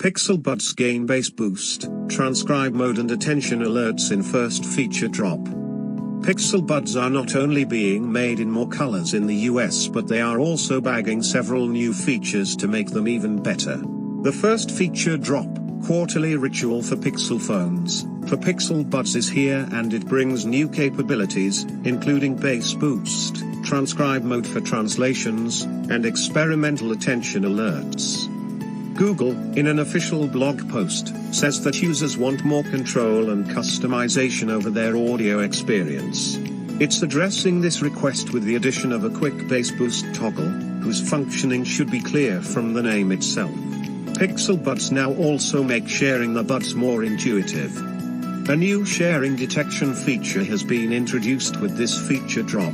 Pixel Buds gain bass boost, transcribe mode and attention alerts in first feature drop. Pixel Buds are not only being made in more colors in the US, but they are also bagging several new features to make them even better. The first feature drop, quarterly ritual for Pixel phones, for Pixel Buds is here, and it brings new capabilities, including bass boost, transcribe mode for translations, and experimental attention alerts. Google, in an official blog post, says that users want more control and customization over their audio experience. It's addressing this request with the addition of a quick bass boost toggle, whose functioning should be clear from the name itself. Pixel Buds now also make sharing the buds more intuitive. A new sharing detection feature has been introduced with this feature drop.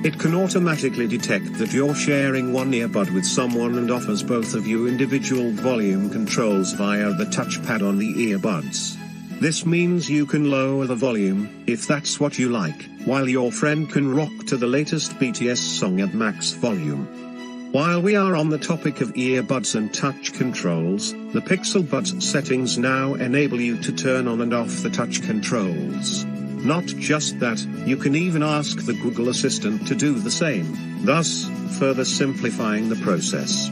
It can automatically detect that you're sharing one earbud with someone and offers both of you individual volume controls via the touchpad on the earbuds. This means you can lower the volume, if that's what you like, while your friend can rock to the latest BTS song at max volume. While we are on the topic of earbuds and touch controls, the Pixel Buds settings now enable you to turn on and off the touch controls. Not just that, you can even ask the Google Assistant to do the same, thus, further simplifying the process.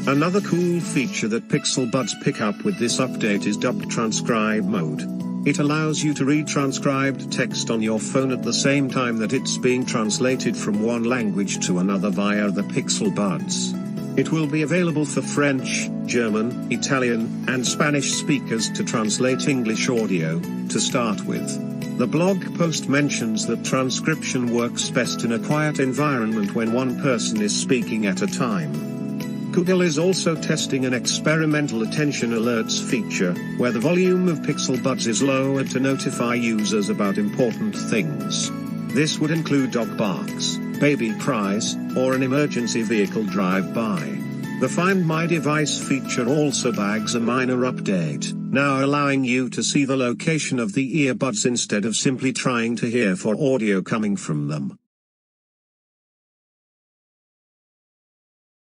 Another cool feature that Pixel Buds pick up with this update is dubbed transcribe mode. It allows you to read transcribed text on your phone at the same time that it's being translated from one language to another via the Pixel Buds. It will be available for French, German, Italian, and Spanish speakers to translate English audio, to start with. The blog post mentions that transcription works best in a quiet environment when one person is speaking at a time. Google is also testing an experimental attention alerts feature, where the volume of Pixel Buds is lowered to notify users about important things. This would include dog barks, baby cries, or an emergency vehicle drive-by. The Find My Device feature also bags a minor update, now allowing you to see the location of the earbuds instead of simply trying to hear for audio coming from them.